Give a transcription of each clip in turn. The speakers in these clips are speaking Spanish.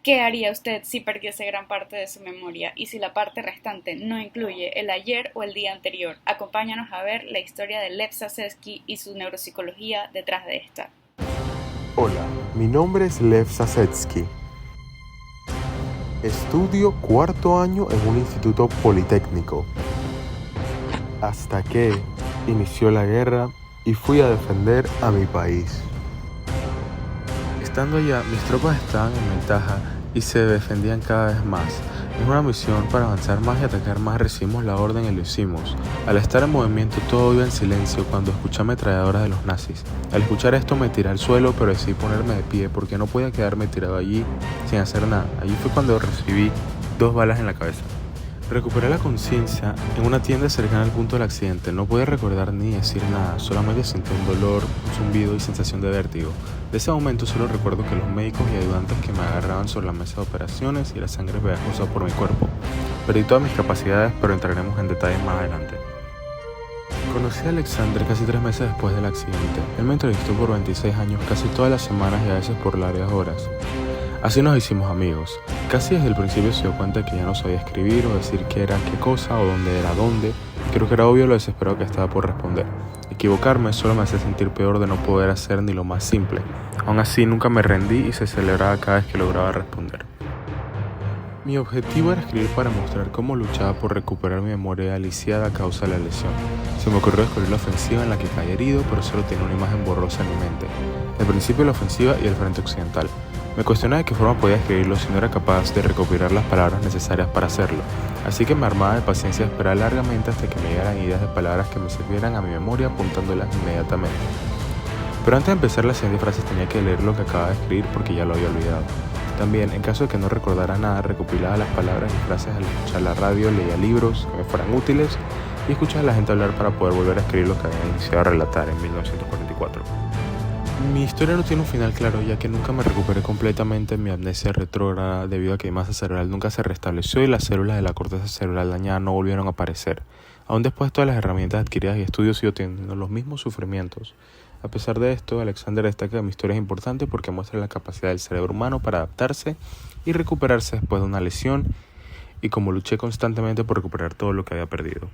¿Qué haría usted si perdiese gran parte de su memoria y si la parte restante no incluye el ayer o el día anterior? Acompáñanos a ver la historia de Lev Zasetsky y su neuropsicología detrás de esta. Hola, mi nombre es Lev Zasetsky. Estudio cuarto año en un instituto politécnico. Hasta que inició la guerra y fui a defender a mi país. Estando allá, mis tropas estaban en ventaja y se defendían cada vez más. En una misión para avanzar más y atacar más recibimos la orden y lo hicimos. Al estar en movimiento todo iba en silencio cuando escuché ametralladoras de los nazis. Al escuchar esto me tiré al suelo, pero decidí ponerme de pie porque no podía quedarme tirado allí sin hacer nada. Allí fue cuando recibí 2 balas en la cabeza. Recuperé la conciencia en una tienda cercana al punto del accidente. No podía recordar ni decir nada, solamente sentí un dolor, un zumbido y sensación de vértigo. De ese momento solo recuerdo que los médicos y ayudantes que me agarraban sobre la mesa de operaciones y la sangre pegajosa por mi cuerpo. Perdí todas mis capacidades, pero entraremos en detalles más adelante. Conocí a Alexander casi 3 meses después del accidente. Él me entrevistó por 26 años, casi todas las semanas y a veces por largas horas. Así nos hicimos amigos. Casi desde el principio se dio cuenta que ya no sabía escribir o decir qué era qué cosa o dónde era dónde, y creo que era obvio lo desesperado que estaba por responder. Equivocarme solo me hacía sentir peor de no poder hacer ni lo más simple. Aún así nunca me rendí y se celebraba cada vez que lograba responder. Mi objetivo era escribir para mostrar cómo luchaba por recuperar mi memoria lisiada a causa de la lesión. Se me ocurrió descubrir la ofensiva en la que caí herido, pero solo tenía una imagen borrosa en mi mente. El principio de la ofensiva y el frente occidental. Me cuestionaba de qué forma podía escribirlo si no era capaz de recopilar las palabras necesarias para hacerlo. Así que me armaba de paciencia de esperar largamente hasta que me llegaran ideas de palabras que me sirvieran a mi memoria apuntándolas inmediatamente. Pero antes de empezar las siguientes frases tenía que leer lo que acababa de escribir porque ya lo había olvidado. También, en caso de que no recordara nada, recopilaba las palabras y frases al escuchar la radio, leía libros que me fueran útiles y escuchaba a la gente hablar para poder volver a escribir lo que había iniciado a relatar en 1944. Mi historia no tiene un final claro, ya que nunca me recuperé completamente en mi amnesia retrógrada debido a que mi masa cerebral nunca se restableció y las células de la corteza cerebral dañada no volvieron a aparecer. Aún después de todas las herramientas adquiridas y estudios sigo teniendo los mismos sufrimientos. A pesar de esto, Alexander destaca que mi historia es importante porque muestra la capacidad del cerebro humano para adaptarse y recuperarse después de una lesión y cómo luché constantemente por recuperar todo lo que había perdido.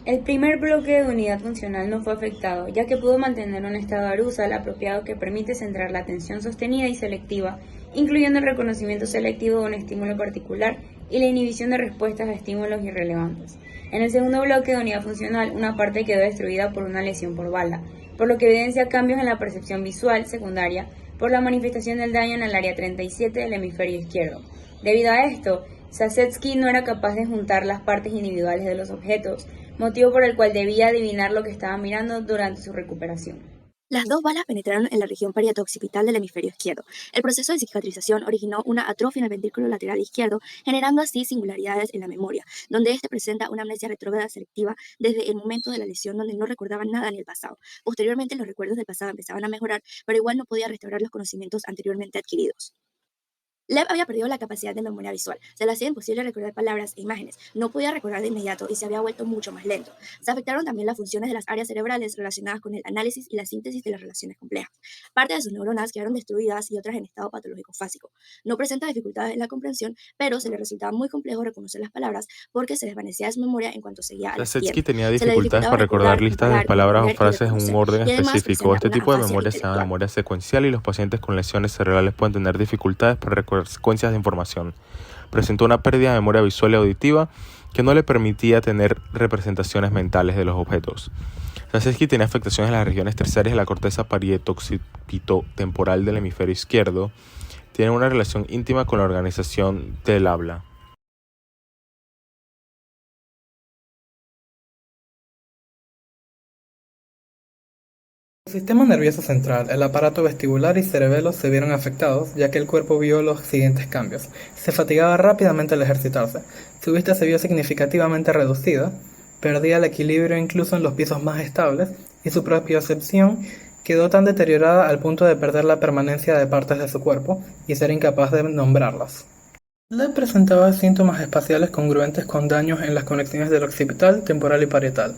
El primer bloque de unidad funcional no fue afectado, ya que pudo mantener un estado arousal apropiado que permite centrar la atención sostenida y selectiva, incluyendo el reconocimiento selectivo de un estímulo particular y la inhibición de respuestas a estímulos irrelevantes. En el segundo bloque de unidad funcional, una parte quedó destruida por una lesión por bala, por lo que evidencia cambios en la percepción visual secundaria por la manifestación del daño en el área 37 del hemisferio izquierdo. Debido a esto, Zasetsky no era capaz de juntar las partes individuales de los objetos, motivo por el cual debía adivinar lo que estaba mirando durante su recuperación. Las 2 balas penetraron en la región parieto-occipital del hemisferio izquierdo. El proceso de cicatrización originó una atrofia en el ventrículo lateral izquierdo, generando así singularidades en la memoria, donde este presenta una amnesia retrógrada selectiva desde el momento de la lesión donde no recordaba nada en el pasado. Posteriormente los recuerdos del pasado empezaban a mejorar, pero igual no podía restaurar los conocimientos anteriormente adquiridos. Lev había perdido la capacidad de memoria visual, se le hacía imposible recordar palabras e imágenes, no podía recordar de inmediato y se había vuelto mucho más lento. Se afectaron también las funciones de las áreas cerebrales relacionadas con el análisis y la síntesis de las relaciones complejas. Parte de sus neuronas quedaron destruidas y otras en estado patológico fásico. No presenta dificultades en la comprensión, pero se le resultaba muy complejo reconocer las palabras porque se desvanecía de su memoria en cuanto seguía a la Zasetsky siguiente. tenía dificultades para recordar listas de palabras o frases en un orden específico. Este tipo de memoria se llama memoria secuencial y los pacientes con lesiones cerebrales pueden tener dificultades para recordar secuencias de información. Presentó una pérdida de memoria visual y auditiva que no le permitía tener representaciones mentales de los objetos. Zasetsky tenía afectaciones en las regiones terciarias de la corteza parieto-occipito-temporal del hemisferio izquierdo. Tiene una relación íntima con la organización del habla. El sistema nervioso central, el aparato vestibular y cerebelo se vieron afectados, ya que el cuerpo vio los siguientes cambios. Se fatigaba rápidamente al ejercitarse, su vista se vio significativamente reducida, perdía el equilibrio incluso en los pisos más estables, y su propiocepción quedó tan deteriorada al punto de perder la permanencia de partes de su cuerpo y ser incapaz de nombrarlas. Lev presentaba síntomas espaciales congruentes con daños en las conexiones del occipital, temporal y parietal.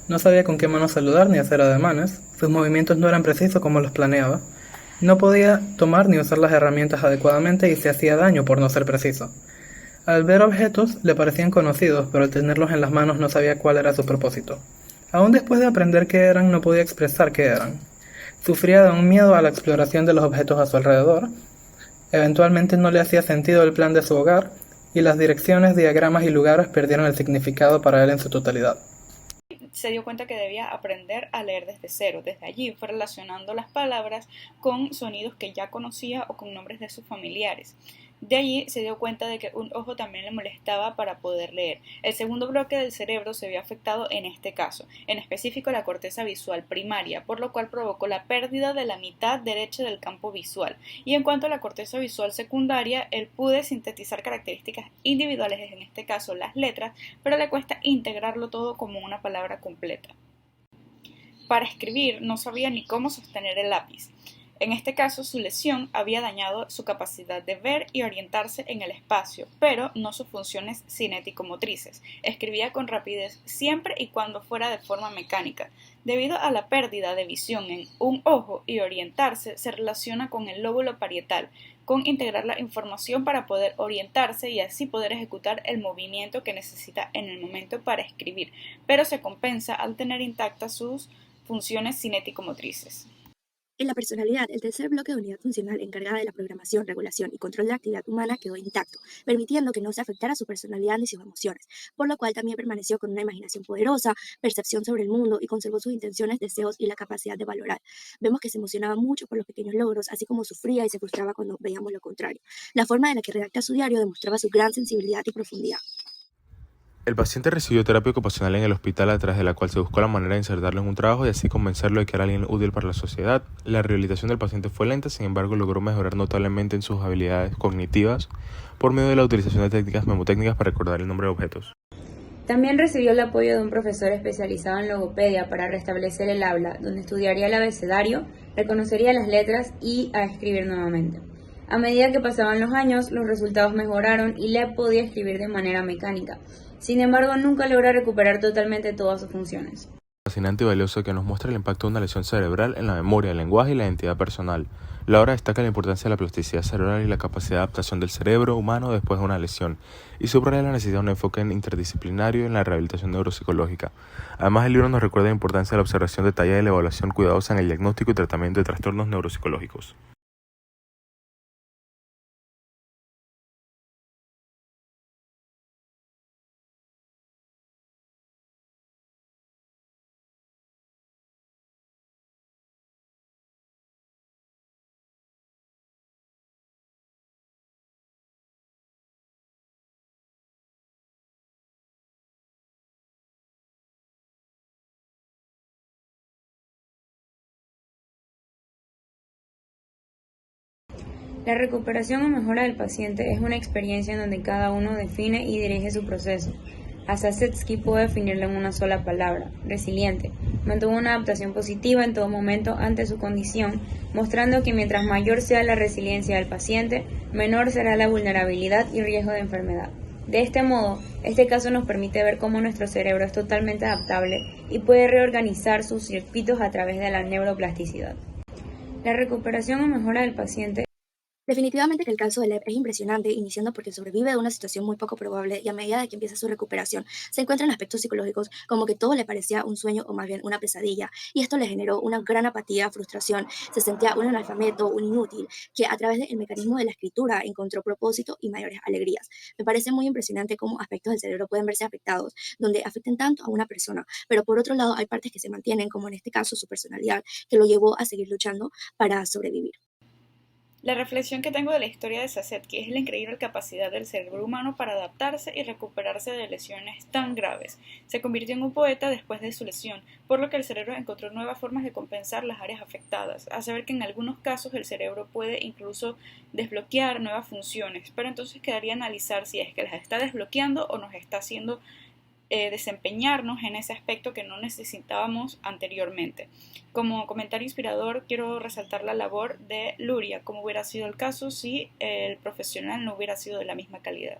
No sabía con qué mano saludar ni hacer ademanes, sus movimientos no eran precisos como los planeaba, No podía tomar ni usar las herramientas adecuadamente y se hacía daño por no ser preciso. Al ver objetos le parecían conocidos, pero al tenerlos en las manos no sabía cuál era su propósito. Aún después de aprender qué eran, no podía expresar qué eran. Sufría de un miedo a la exploración de los objetos a su alrededor. Eventualmente no le hacía sentido el plan de su hogar, y las direcciones, diagramas y lugares perdieron el significado para él en su totalidad. Se dio cuenta que debía aprender a leer desde cero. Desde allí fue relacionando las palabras con sonidos que ya conocía o con nombres de sus familiares. De allí se dio cuenta de que un ojo también le molestaba para poder leer. El segundo bloque del cerebro se vio afectado en este caso, en específico la corteza visual primaria, por lo cual provocó la pérdida de la mitad derecha del campo visual. Y en cuanto a la corteza visual secundaria, él pudo sintetizar características individuales, en este caso las letras, pero le cuesta integrarlo todo como una palabra completa. Para escribir no sabía ni cómo sostener el lápiz. En este caso, su lesión había dañado su capacidad de ver y orientarse en el espacio, pero no sus funciones cinético-motrices. Escribía con rapidez siempre y cuando fuera de forma mecánica. Debido a la pérdida de visión en un ojo y orientarse, se relaciona con el lóbulo parietal, con integrar la información para poder orientarse y así poder ejecutar el movimiento que necesita en el momento para escribir, pero se compensa al tener intactas sus funciones cinético-motrices. En la personalidad, el tercer bloque de unidad funcional encargada de la programación, regulación y control de la actividad humana quedó intacto, permitiendo que no se afectara su personalidad ni sus emociones, por lo cual también permaneció con una imaginación poderosa, percepción sobre el mundo y conservó sus intenciones, deseos y la capacidad de valorar. Vemos que se emocionaba mucho por los pequeños logros, así como sufría y se frustraba cuando veíamos lo contrario. La forma en la que redacta su diario demostraba su gran sensibilidad y profundidad. El paciente recibió terapia ocupacional en el hospital, a través de la cual se buscó la manera de insertarlo en un trabajo y así convencerlo de que era alguien útil para la sociedad. La rehabilitación del paciente fue lenta, sin embargo logró mejorar notablemente en sus habilidades cognitivas por medio de la utilización de técnicas memotécnicas para recordar el nombre de objetos. También recibió el apoyo de un profesor especializado en logopedia para restablecer el habla, donde estudiaría el abecedario, reconocería las letras y a escribir nuevamente. A medida que pasaban los años, los resultados mejoraron y le podía escribir de manera mecánica. Sin embargo, nunca logra recuperar totalmente todas sus funciones. Fascinante y valioso que nos muestra el impacto de una lesión cerebral en la memoria, el lenguaje y la identidad personal. La obra destaca la importancia de la plasticidad cerebral y la capacidad de adaptación del cerebro humano después de una lesión, y subraya la necesidad de un enfoque interdisciplinario en la rehabilitación neuropsicológica. Además, el libro nos recuerda la importancia de la observación detallada y la evaluación cuidadosa en el diagnóstico y tratamiento de trastornos neuropsicológicos. La recuperación o mejora del paciente es una experiencia en donde cada uno define y dirige su proceso. Zasetsky puede definirlo en una sola palabra: resiliente. Mantuvo una adaptación positiva en todo momento ante su condición, mostrando que mientras mayor sea la resiliencia del paciente, menor será la vulnerabilidad y riesgo de enfermedad. De este modo, este caso nos permite ver cómo nuestro cerebro es totalmente adaptable y puede reorganizar sus circuitos a través de la neuroplasticidad. La recuperación o mejora del paciente. Definitivamente que el caso de Lev es impresionante, iniciando porque sobrevive de una situación muy poco probable y a medida de que empieza su recuperación, se encuentra en aspectos psicológicos como que todo le parecía un sueño o más bien una pesadilla, y esto le generó una gran apatía, frustración, se sentía un analfabeto, un inútil, que a través del mecanismo de la escritura encontró propósito y mayores alegrías. Me parece muy impresionante cómo aspectos del cerebro pueden verse afectados, donde afecten tanto a una persona, pero por otro lado hay partes que se mantienen, como en este caso su personalidad, que lo llevó a seguir luchando para sobrevivir. La reflexión que tengo de la historia de Zasetsky es la increíble capacidad del cerebro humano para adaptarse y recuperarse de lesiones tan graves. Se convirtió en un poeta después de su lesión, por lo que el cerebro encontró nuevas formas de compensar las áreas afectadas, a saber que en algunos casos el cerebro puede incluso desbloquear nuevas funciones, pero entonces quedaría analizar si es que las está desbloqueando o nos está haciendo desempeñarnos en ese aspecto que no necesitábamos anteriormente. Como comentario inspirador, quiero resaltar la labor de Luria, como hubiera sido el caso si el profesional no hubiera sido de la misma calidad.